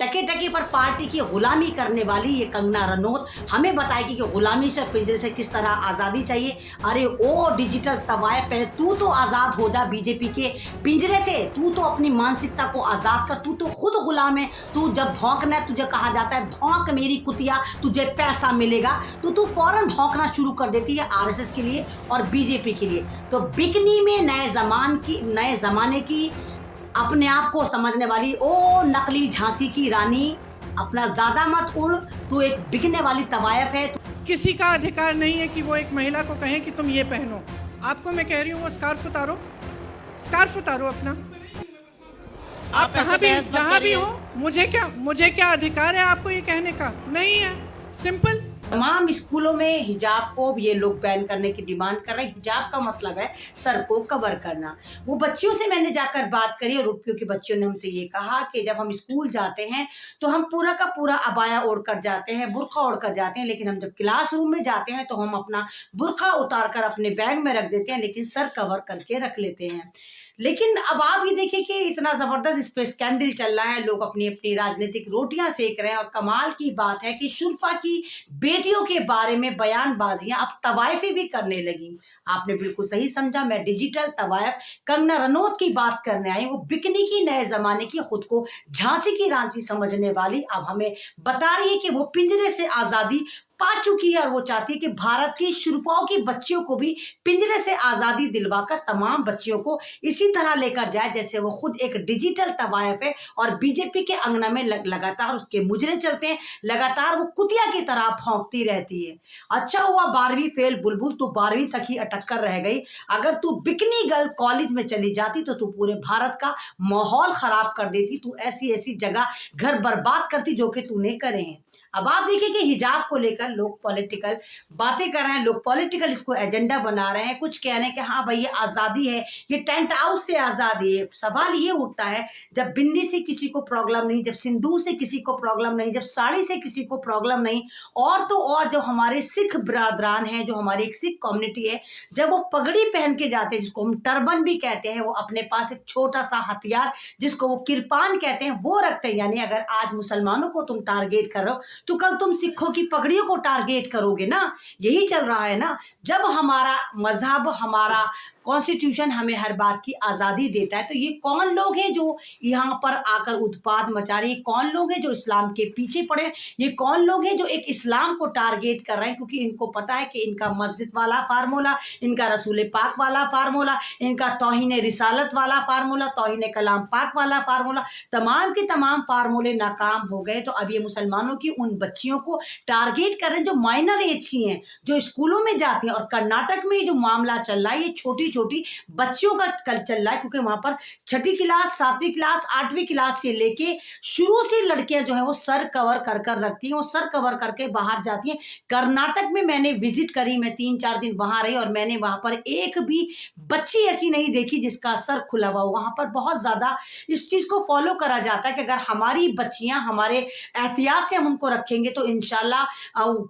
टके टके पर पार्टी की गुलामी करने वाली ये कंगना रनौत हमें बताएगी कि गुलामी से पिंजरे से किस तरह आज़ादी चाहिए। अरे ओ डिजिटल तवाए, पहले तू तो आज़ाद हो जा बीजेपी के पिंजरे से। तू तो अपनी मानसिकता को आज़ाद कर, तू तो खुद गुलाम है। तू जब भौंकना है, तुझे कहा जाता है भौंक मेरी कुतिया, तुझे पैसा मिलेगा, तो तू फौरन भौंकना शुरू कर देती है आरएसएस के लिए और बीजेपी के लिए। तो बिकनी में नए ज़माने की अपने आप को समझने वाली ओ नकली झांसी की रानी, अपना ज्यादा मत उड़, तू एक बिकने वाली तवायफ है। किसी का अधिकार नहीं है कि वो एक महिला को कहे कि तुम ये पहनो। आपको मैं कह रही हूँ वो स्कार्फ उतारो अपना। आप कहाँ भी जहाँ भी हो, मुझे क्या अधिकार है आपको ये कहने का? नहीं है, सिंपल। तमाम स्कूलों में हिजाब को ये लोग बैन करने की डिमांड कर रहे हैं। हिजाब का मतलब है सर को कवर करना। वो बच्चियों से मैंने जाकर बात करी और रुपयों के बच्चियों ने हमसे ये कहा कि जब हम स्कूल जाते हैं तो हम पूरा का पूरा अबाया ओढ़ कर जाते हैं, बुर्का ओढ़ कर जाते हैं, लेकिन हम जब क्लासरूम में जाते हैं तो हम अपना बुर्का उतार कर अपने बैग में रख देते हैं, लेकिन सर कवर करके रख लेते हैं। लेकिन अब आप ये देखिए कि इतना ज़बरदस्त इस पे स्कैंडल चल रहा है, लोग अपनी अपनी राजनीतिक रोटियां सेक रहे हैं। और कमाल की बात है कि शुरफा की बेटियों के बारे में बयानबाजियां अब तवायफें भी करने लगी। आपने बिल्कुल सही समझा, मैं डिजिटल तवायफ कंगना रनौत की बात करने आई। वो बिकनी की नए ज़माने की, खुद को झांसी की रांची समझने वाली, अब हमें बता रही है कि वो पिंजरे से आज़ादी पा चुकी है और वो चाहती है कि भारत की शुरफाओं की बच्चियों को भी पिंजरे से आज़ादी दिलवाकर तमाम बच्चियों को इसी तरह लेकर जाए जैसे वो खुद एक डिजिटल तवायफ है। और बीजेपी के अंगना में लगातार उसके मुजरे चलते हैं, लगातार वो कुतिया की तरह भौंकती रहती है। अच्छा हुआ 12वीं फेल बुलबुल, तू 12वीं तक ही अटक कर रह गई। अगर तू बिकनी गर्ल कॉलेज में चली जाती तो तू पूरे भारत का माहौल खराब कर देती। तू ऐसी ऐसी जगह घर बर्बाद करती जो कि तूने करे हैं। अब आप देखिए कि हिजाब को लेकर लोग पॉलिटिकल बातें कर रहे हैं, लोग पॉलिटिकल इसको एजेंडा बना रहे हैं। कुछ कह रहे हैं कि हाँ भाई ये आज़ादी है, ये टेंट हाउस से आज़ादी है। सवाल ये उठता है, जब बिंदी से किसी को प्रॉब्लम नहीं, जब सिंदूर से किसी को प्रॉब्लम नहीं, जब साड़ी से किसी को प्रॉब्लम नहीं, और तो और जो हमारे सिख बिरादरान हैं, जो हमारी एक सिख कम्युनिटी है, जब वो पगड़ी पहन के जाते हैं, जिसको हम टर्बन भी कहते हैं, वो अपने पास एक छोटा सा हथियार जिसको वो किरपान कहते हैं वो रखते हैं। यानी अगर आज मुसलमानों को तुम टारगेट कर रहे हो तो कल तुम सिखों की पगड़ियों को टारगेट करोगे ना। यही चल रहा है ना। जब हमारा मजहब, हमारा कॉन्स्टिट्यूशन हमें हर बात की आज़ादी देता है, तो ये कौन लोग हैं जो यहाँ पर आकर उत्पाद मचा रहे हैं? कौन लोग हैं जो इस्लाम के पीछे पड़े? ये कौन लोग हैं जो एक इस्लाम को टारगेट कर रहे हैं? क्योंकि इनको पता है कि इनका मस्जिद वाला फार्मूला, इनका रसूल पाक वाला फार्मूला, इनका तौहीन रिसालत वाला फार्मूला, तौहीन कलाम पाक वाला फार्मूला, तमाम के तमाम फार्मूले नाकाम हो गए। तो अब ये मुसलमानों की उन बच्चियों को टारगेट कर रहे हैं जो माइनर एज की हैं, जो स्कूलों में जाती हैं। और कर्नाटक में जो मामला चल रहा है, ये छोटी छोटी बच्चियों का कल चल रहा है, क्योंकि वहां पर 6ठी क्लास, 7वीं क्लास, 8वीं क्लास से लेके शुरू से लड़कियां जो है वो सर कवर कर कर रखती हैं, वो सर कवर करके बाहर जाती हैं। कर्नाटक में मैंने विजिट करी, मैं 3-4 दिन वहां रही और मैंने वहां पर एक भी बच्ची ऐसी नहीं देखी जिसका सर खुला हुआ हो। वहां पर बहुत ज्यादा इस चीज को फॉलो करा जाता है कि अगर हमारी बच्चियां हमारे एहतियात से हम उनको रखेंगे तो इंशाल्लाह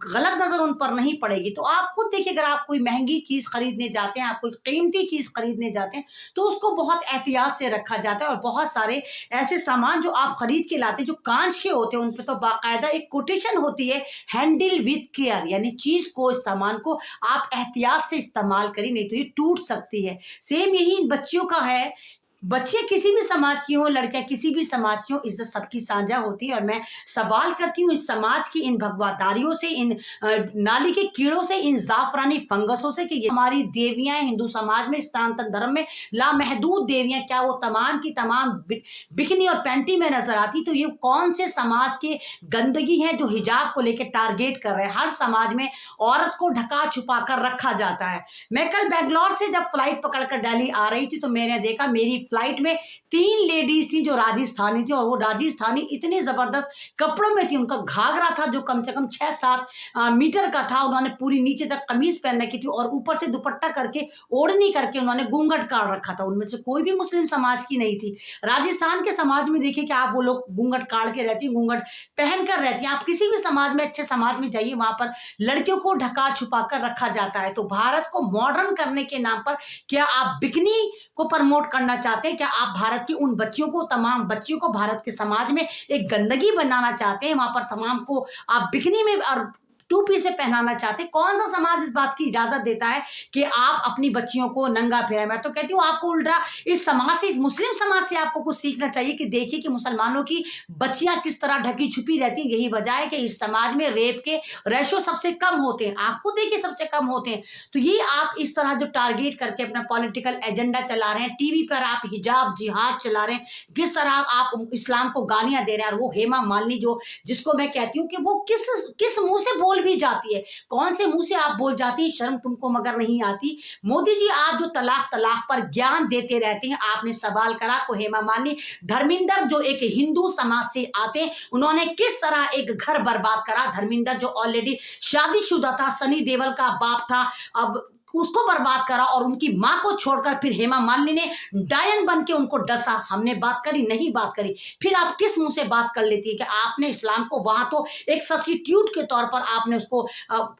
गलत नजर उन पर नहीं पड़ेगी। तो आप खुद देखिए, अगर आप कोई महंगी चीज खरीदने जाते हैं, आप कोई कीमती चीज खरीदने जाते हैं, तो उसको बहुत एहतियात से रखा जाता है। और बहुत सारे ऐसे सामान जो आप खरीद के लाते हैं जो कांच के होते हैं, उन पर तो बाकायदा एक कोटेशन होती है, हैंडल विद केयर, यानी चीज को, इस सामान को आप एहतियात से इस्तेमाल करें, नहीं तो ये टूट सकती है। सेम यही इन बच्चियों का है। बच्चे किसी भी समाज की हो, लड़कियां किसी भी समाज की हो, इज्जत सबकी साझा होती है। और मैं सवाल करती हूँ इस समाज की इन भगवादारियों से, इन नाली के कीड़ों से, इन जाफरानी फंगसों से कि ये हमारी देवियां हैं हिंदू समाज में, सनातन धर्म में लामहदूद देवियां, क्या वो तमाम की तमाम बिकनी और पैंटी में नजर आती? तो ये कौन से समाज के गंदगी है जो हिजाब को लेकर टारगेट कर रहे हैं? हर समाज में औरत को ढका छुपा कर रखा जाता है। मैं कल बेंगलोर से जब फ्लाइट पकड़कर दिल्ली आ रही थी तो मैंने देखा, मेरी फ्लाइट में 3 लेडीज थी जो राजस्थानी थी, और वो राजस्थानी इतने जबरदस्त कपड़ों में थी। उनका घाघरा था जो कम से कम 6-7 मीटर का था, उन्होंने पूरी नीचे तक कमीज पहन रखी थी और ऊपर से दुपट्टा करके, ओढ़नी करके उन्होंने घूंघट काट रखा था। उनमें से कोई भी मुस्लिम समाज की नहीं थी। राजस्थान के समाज में देखिए कि आप, वो लोग घूंघट काट के रहती हैं, घूंघट पहन कर रहती हैं। आप किसी भी समाज में, अच्छे समाज में जाइए, वहां पर लड़कियों को ढका छुपा कर रखा जाता है। तो भारत को मॉडर्न करने के नाम पर क्या आप बिकनी को प्रमोट करना चाहते चाहते हैं? क्या आप भारत की उन बच्चियों को, तमाम बच्चियों को भारत के समाज में एक गंदगी बनाना चाहते हैं? वहां पर तमाम को आप बिकनी में और टू पीस में पहनाना चाहते हैं? कौन सा समाज इस बात की इजाजत देता है कि आप अपनी बच्चियों को नंगा फिराएं? मैं तो कहती हूँ आपको उल्टा इस समाज से, इस मुस्लिम समाज से आपको कुछ सीखना चाहिए कि देखिए कि मुसलमानों की बच्चियां किस तरह ढकी छुपी रहती हैं। यही वजह है कि इस समाज में रेप के रेशो सबसे कम होते हैं। आप खुद देखिए सबसे कम होते हैं। तो ये आप इस तरह जो टारगेट करके अपना पॉलिटिकल एजेंडा चला रहे हैं, टीवी पर आप हिजाब जिहाद चला रहे हैं, किस तरह आप इस्लाम को गालियां दे रहे हैं। और वो हेमा मालिनी जो, जिसको मैं कहती हूँ कि वो किस मुंह से बोल भी जाती है, कौन से मुंह से आप बोल जाती है, शर्म तुमको मगर नहीं आती? मोदी जी, आप जो तलाक पर ज्ञान देते रहते हैं, आपने सवाल करा को हेमा मालिनी धर्मिंदर जो एक हिंदू समाज से आते हैं, उन्होंने किस तरह एक घर बर्बाद करा। धर्मिंदर जो ऑलरेडी शादीशुदा था, सनी देओल का बाप था, अब उसको बर्बाद करा और उनकी मां को छोड़कर फिर हेमा मालिनी ने डायन बन के उनको डसा। हमने बात करी? नहीं बात करी। फिर आप किस मुंह से बात कर लेती है कि आपने इस्लाम को वहां तो एक सब्स्टिट्यूट के तौर पर आपने उसको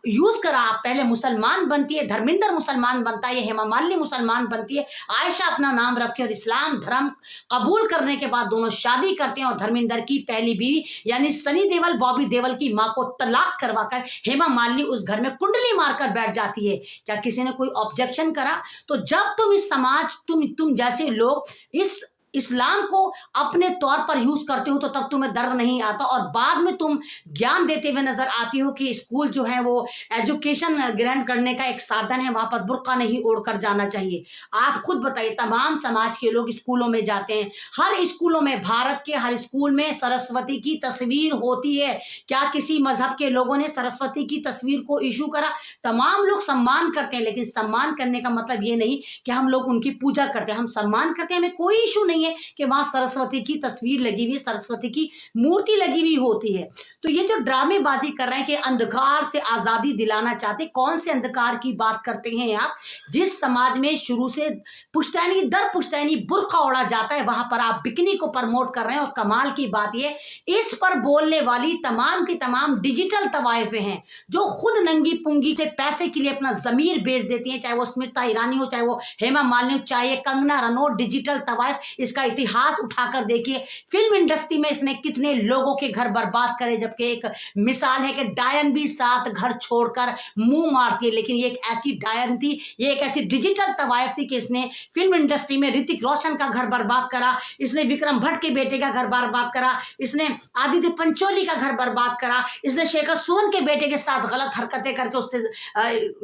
यूज करा। आप पहले मुसलमान बनती है, धर्मिंदर मुसलमान बनता है, हेमा मालिनी मुसलमान बनती है, आयशा अपना नाम रखे और इस्लाम धर्म कबूल करने के बाद दोनों शादी करते हैं और धर्मिंदर की पहली बीवी यानी सनी देओल, बॉबी देओल की मां को तलाक करवाकर हेमा मालिनी उस घर में कुंडली मारकर बैठ जाती है। क्या किसी ने कोई ऑब्जेक्शन करा? तो जब तुम इस समाज, तुम जैसे लोग इस इस्लाम को अपने तौर पर यूज करते हो तो तब तुम्हें दर्द नहीं आता और बाद में तुम ज्ञान देते हुए नजर आती हो कि स्कूल जो है वो एजुकेशन ग्रहण करने का एक साधन है, वहां पर बुर्का नहीं ओढ़कर जाना चाहिए। आप खुद बताइए, तमाम समाज के लोग स्कूलों में जाते हैं, हर स्कूलों में, भारत के हर स्कूल में सरस्वती की तस्वीर होती है। क्या किसी मजहब के लोगों ने सरस्वती की तस्वीर को इशू करा? तमाम लोग सम्मान करते हैं, लेकिन सम्मान करने का मतलब ये नहीं कि हम लोग उनकी पूजा करते हैं। हम सम्मान करते हैं, हमें कोई इशू नहीं है कि वहां सरस्वती की तस्वीर लगी हुई, सरस्वती की मूर्ति लगी हुई होती है। तो ये जो ड्रामेबाजी कर रहे हैं कि अंधकार से आजादी दिलाना चाहते, कौन से अंधकार की बात करते हैं आप? जिस समाज में शुरू से पुश्तैनी दर पुश्तैनी बुर्का ओढ़ा जाता है, वहां पर आप बिकनी को प्रमोट कर रहे हैं। और कमाल की बात ये, इस पर बोलने वाली तमाम की तमाम डिजिटल तवाइफे हैं जो खुद नंगी पुंगी से पैसे के लिए अपना जमीर बेच देती हैं, चाहे वो स्मृति ईरानी हो, चाहे वो हेमा मालिनी हो, चाहे कंगना रनौत। डिजिटल तवाइफ, इसका इतिहास उठाकर देखिए, फिल्म इंडस्ट्री में इसने कितने लोगों के घर बर्बाद करे। जबकि एक मिसाल है कि डायन भी साथ घर छोड़कर मुंह मारती है, लेकिन ये एक ऐसी डायन थी, ये एक ऐसी डिजिटल तवाइफ थी कि इसने फिल्म इंडस्ट्री में ऋतिक रोशन का घर बर्बाद करा, इसने विक्रम भट्ट के बेटे का घर बर्बाद करा, इसने आदित्य पंचोली का घर बर्बाद करा, इसने शेखर सुमन के बेटे के साथ गलत हरकतें करके उससे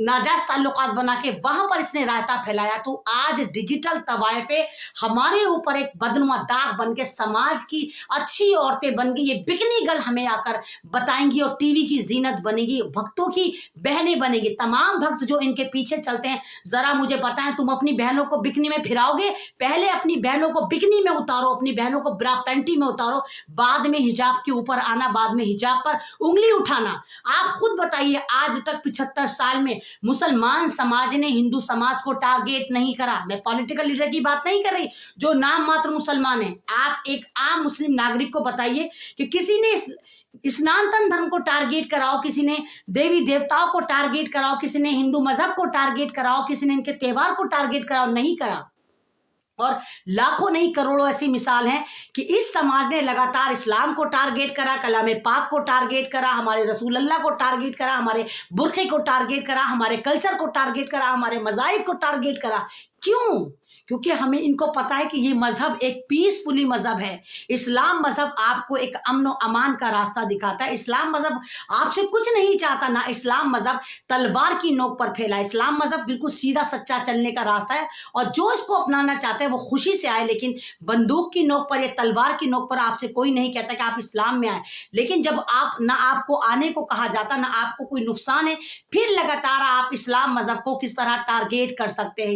नाजायज ताल्लुकात बना के वहां पर इसने रायता फैलाया। तो आज डिजिटल तवाइफे हमारे ऊपर एक बदनुमा दाग बन के समाज की अच्छी औरतें बन गई, ये बिकनी गर्ल हमें आकर बताएंगी और टीवी की जीनत बनेगी, भक्तों की बहनें बनेगी। तमाम भक्त जो इनके पीछे चलते हैं, जरा मुझे बताएं, तुम अपनी बहनों को बिकनी में फिराओगे? पहले अपनी बहनों को बिकनी में उतारो, अपनी बहनों को ब्रा पैंटी में उतारो, बाद में हिजाब के ऊपर आना, बाद में हिजाब पर उंगली उठाना। आप खुद बताइए, आज तक 75 साल में मुसलमान समाज ने हिंदू समाज को टारगेट नहीं करा। मैं पॉलिटिकल लीडर की बात नहीं कर रही, जो नाम मात्र मुसलमान है। आप एक आम मुस्लिम नागरिक को बताइए कि किसी ने सनातन धर्म को टारगेट कराओ, किसी ने देवी देवताओं को टारगेट कराओ, किसी ने हिंदू मजहब को टारगेट कराओ, किसी ने इनके त्योहार को टारगेट कराओ? नहीं करा। और लाखों नहीं करोड़ों ऐसी मिसाल हैं कि इस समाज ने लगातार इस्लाम को टारगेट करा, कलाम पाक को टारगेट करा, हमारे रसूल अल्लाह को टारगेट करा, हमारे बुरखे को टारगेट करा, हमारे कल्चर को टारगेट करा, हमारे मज़ाहिब को टारगेट करा। क्यों? क्योंकि हमें इनको पता है कि ये मजहब एक पीसफुली मजहब है। इस्लाम मजहब आपको एक अमन और अमान का रास्ता दिखाता है। इस्लाम मजहब आपसे कुछ नहीं चाहता ना। इस्लाम मजहब तलवार की नोक पर फैला। इस्लाम मजहब बिल्कुल सीधा सच्चा चलने का रास्ता है और जो इसको अपनाना चाहता है वो खुशी से आए, लेकिन बंदूक की नोक पर या तलवार की नोक पर आपसे कोई नहीं कहता कि आप इस्लाम में आए। लेकिन जब आप ना आपको आने को कहा जाता, ना आपको कोई नुकसान है, फिर लगातार आप इस्लाम मजहब को किस तरह टारगेट कर सकते हैं।